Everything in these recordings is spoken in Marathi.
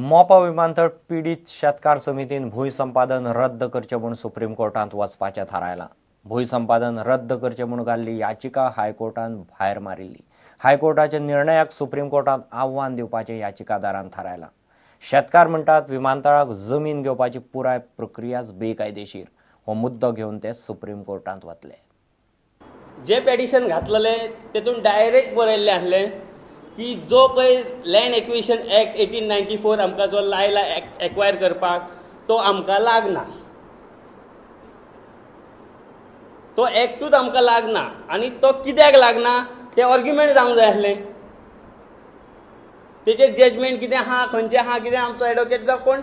मोपा विमानतळ पीडित शेतकार समितीन भूसंपादन रद्द करचे म्हणून सुप्रीम कोर्टात वचपाचें थारायलां। भूसंपादन रद्द करचे म्हणून घाल्ली याचिका हायकोर्टान भायर मारिल्ली। हायकोर्टाच्या निर्णयाक सुप्रीम कोर्टात आव्हान दिवपाचें याचिकादारान थारायलां। शेतकार म्हणटात विमानतळाक जमीन घेवपाची पुराय प्रक्रियाच बेकायदेशीर। हो मुद्दो घेवन ते सुप्रीम कोर्टात वतले। जे पेटिशन घातलेले तेतून डायरेक्ट बरयल्लें आसलें की जो पळय लँड एक्विजिशन ॲक्ट 1894 आमकां जो लायला एक्वायर करपाक तो आमकां लागना, तो ॲक्टूच आमकां लागना। आनी तो कित्याक लागना तें आर्ग्युमेंट जावंक जाय आसलें। तेचेर जजमेंट कितें आहा, खंयचें आहा, कितें आमचो एडवोकेट जो कोण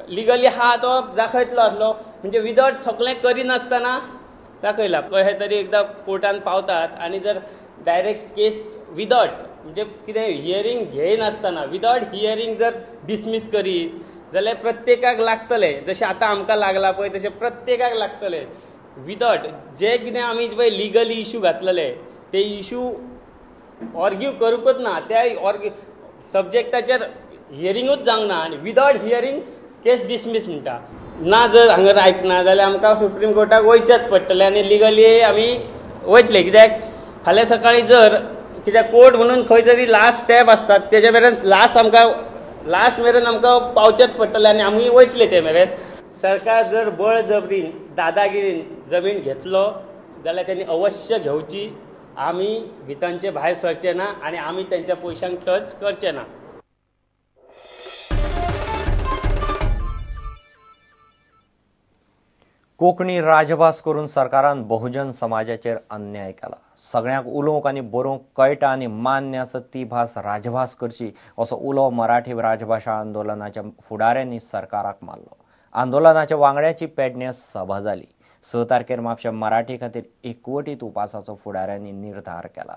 लिगली आहा तो दाखयतलो आसलो। म्हणजे विदावट सगळें करिनासतना दाखयला कशें तरी एकदां कोर्टान पावतात आनी जर डायरेक्ट केस विदावट म्हणजे कितें हियरींग घेयनासतना विदावट हियरींग जर डिसमीस करीत जाल्यार प्रत्येकाक लागतले। जशें आतां आमकां लागला पळय तशें प्रत्येकाक लागतले। विदावट जे कितें आमी पळय लिगली इशू घातलेले ते इशू आर्ग्यू करूंकच ना, त्या सब्जेक्टाचेर हियरींगूच जावंक ना आनी विदावट हियरींग केस डिसमीस म्हणटा। ना जर हांगर आयकना जाल्यार आमकां सुप्रीम कोर्टाक वयचेच पडटलें आनी लिगली आमी वयतले। कित्याक फाल्यां सकाळीं जर कित्याक कोर्ट म्हणून खंय तरी लास्ट स्टेप आसतात तेजे मेरेन लास्ट मेरेन आमकां पावचेच पडटलें आनी आमी वयतले ते मेरेन। सरकार जर बळजबरीन दादागिरीन जमीन घेतलो जाल्यार त्यांनी अवश्य घेवची। आमी भितांचे भायर सरचे ना आनी आमी तेंच्या पयशांक टच करचे ना। कोंकणी राजभास करून सरकारान बहुजन समाजाचेर अन्याय केला। सगळ्यांक उलोवंक आनी बरोवंक कळटा आनी मान्य आसा ती भास राजभास करची असो उलो मराठी राजभाषा आंदोलनाच्या फुडाऱ्यांनी सरकाराक मारलो। आंदोलनाच्या वांगड्याची पेडण्यां सभा जाली। 6 तारखेर म्हापशा मराठी खातीर एकवटीत उपासाचो फुडाऱ्यांनी निर्धार केला।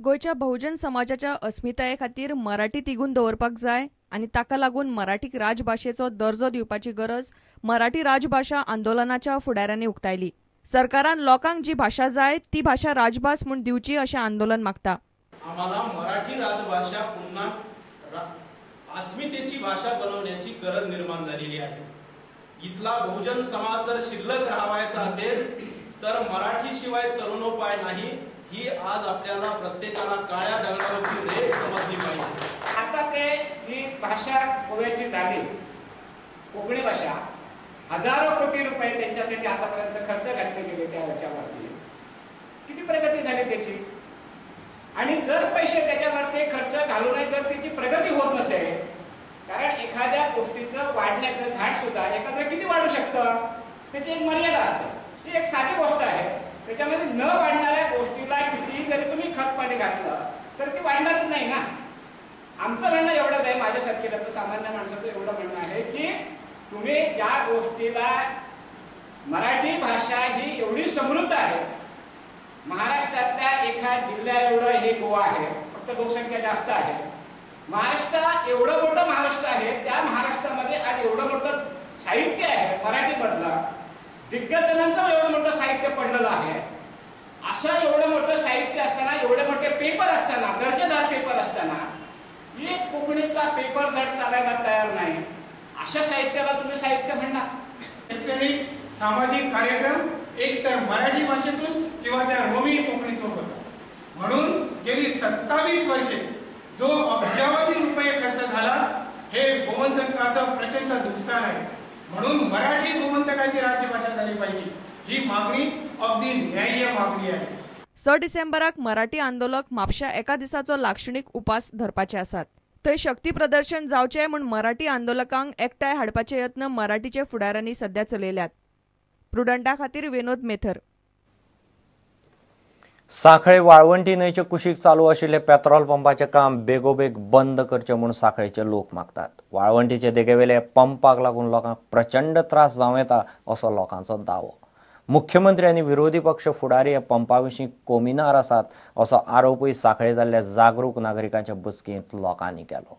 गोयच्या बहुजन समाजाच्या अस्मिताये खातीर मराठी तिगून दवरपाक जाय आनी ताका लागून मराठीक राजभाशेचो दर्जो दिवपाची गरज मराठी राजभाषा आंदोलनाच्या फुडाऱ्यांनी उक्तायली। सरकारान लोकांक जी भाषा जाय ती भाषा राजभास म्हूण दिवची अशें आंदोलन मागता। आम्हाला मराठी राजभाषा पुन्हा अस्मितेची भाषा बनवण्याची गरज निर्माण झालेली आहे। इथला बहुजन समाज जर शिल्लक राहावायचा असेल तर मराठी शिवाय तरुणोपाय नाही ही आज आपल्याला प्रत्येकाला काळ्या दगडावरची रेख समजली पाहिजे। आता ते ही भाषा गोव्याची झाली कोकणी भाषा हजारो कोटी रुपये त्यांच्यासाठी आतापर्यंत खर्च घातले गेले त्या याच्यावरती किती प्रगती झाली त्याची। आणि जर पैसे त्याच्यावरती खर्च घालूनही जर त्याची प्रगती होत नसेल, कारण एखाद्या गोष्टीचं वाढण्याचं झाड सुद्धा एखादं किती वाढू शकतं त्याची एक मर्यादा असते। ही एक साधी गोष्ट आहे। त्याच्यामध्ये न वाढणाऱ्या गोष्टीला कितीही जरी तुम्ही खत पाणी घातलं तर ती वाढणारच नाही ना। आमचं म्हणणं एवढंच आहे, माझ्यासारखेला तर सामान्य माणसाचं एवढं म्हणणं आहे की तुम्ही ज्या गोष्टीला मराठी भाषा ही एवढी समृद्ध आहे, महाराष्ट्रातल्या एका जिल्ह्या एवढं हे गोवा आहे, फक्त लोकसंख्या जास्त आहे। महाराष्ट्र एवढं मोठं महाराष्ट्र आहे, त्या महाराष्ट्रामध्ये आज एवढं मोठं साहित्य आहे मराठीमधलं, दिग्गजांचं एवढं मोठं साहित्य पडलेलं आहे। असं एवढं मोठं साहित्य असताना, एवढे मोठे पेपर असताना, दर्जेदार पेपर असताना एक कोकणीतला पेपर धड चालायला तयार नाही, अशा साहित्याला तुम्ही साहित्य म्हणणार? शैक्षणिक सामाजिक कार्यक्रम एक तर मराठी भाषेतून किंवा त्या रोमी कोकणीतून होता। म्हणून गेली 27 वर्षे जो अब्जावधी रुपये खर्च झाला हे गोमंतकाचं प्रचंड नुकसान आहे। म्हणून मराठी गोमंतकाची राज्यभाषा झाली पाहिजे ही मागणी अगदी न्याय्य मागणी आहे। 6 डिसेंबराक मराठी आंदोलक म्हापशा एका दिसाचो लाक्षणिक उपास धरपाचे आसात। थंय शक्ती प्रदर्शन जावचें म्हूण मराठी आंदोलकांक एकठांय हाडपाचे यत्न मराठीचे फुडाऱ्यांनी सध्या चलयल्यात। प्रुडंटा खातीर विनोद मेथर। सांखळे वाळवंटी न्हंयचे कुशीक चालू आशिल्ले पेट्रोल पंपाचे काम बेगोबेग बंद करचे म्हूण सांखळेचे लोक मागतात। वाळवंटीचे देगेवेले पंपाक लागून लोकांक प्रचंड त्रास जावं येता असो लोकांचो दावो। मुख्यमंत्री आनी विरोधी पक्ष फुडारी हे पंपाविशीं कोमिनार आसात असो आरोपूय सांखळे जाल्ल्या जागरूक नागरिकांच्या बसकेंत लोकांनी केलो।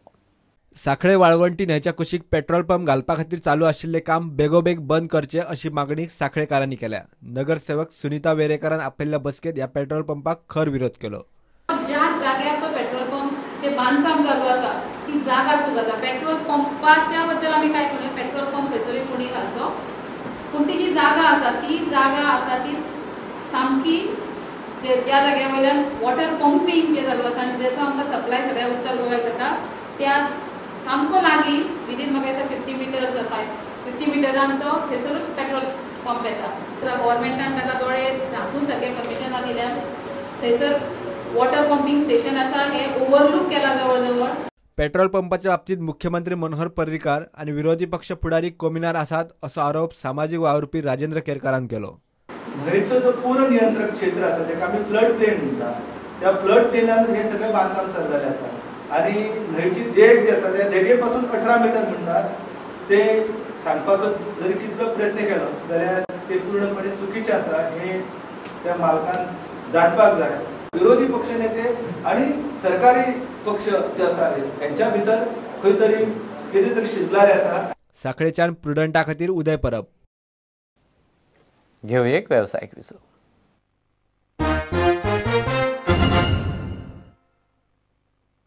सांखळे वाळवंटी न्हंयच्या कुशीक पेट्रोल पंप घालपा खातीर चालू आशिल्ले काम बेगोबेग बंद करचे अशी मागणी सांखळेकारांनी केल्या। नगरसेवक सुनीता वेरेकरान आपल्या बसकेत ह्या पेट्रोल पंपाक खर विरोध केलो। ज्या जाग्यार तो पेट्रोल पंप ते बांदकाम चालू आसा ती जागा चूज जाता. पेट्रोल पंपाच्या बद्दल आमी काय म्हणून पेट्रोल पंप खंयसरूय कोणी घालचो, पूण ती जी जागा आसा ती सामकी त्या जाग्या वयल्यान वॉटर पंपींग जे चालू आसा आनी जेचो आमकां सप्लाय सगळ्या उत्तर गोव्याक जाता त्या सामको लागीं विदीन म्हाका दिसता 50 मिटर्स आसा. 50 मिटरान तो थंयसरूच पेट्रोल पंप येता. गव्हर्मेंटान ताका थोडे झाकून सारकें परमिशनां दिल्यार थंयसर वॉटर पंपिंग स्टेशन आसा हें ओव्हरलूक केला जवळ जवळ. पेट्रोल पंपाच्या बाबतीत मुख्यमंत्री मनोहर पर्रीकार आणि विरोधी पक्ष फुडारी कोमिनार आसात असो आरोप सामाजिक वावुरपी राजेंद्र केरकारान केलो. न्हंयचो जो पूर नियंत्रक क्षेत्र आसा जेका आमी फ्लड प्लेन म्हणटा त्या फ्लड प्लेनान हे सगळें बांदकाम चल्लेलें आसा आनी न्हंयची देग जी आसा त्या देगे पासून 18 मिटर म्हणटात ते सांगपाचो जरी कितलो प्रयत्न केलो जाल्यार ते पूर्णपणे चुकीचें आसा हे त्या मालकान जाणपाक जाय. विरोधी पक्ष नेते आणि सरकारी पक्ष जे आसा यांच्या भितर खंय तरी कितें तरी शिजलाले आसा. साखळेच्यान प्रुडंटा खातीर उदय परब. घेऊ एक व्यावसायिक विसव.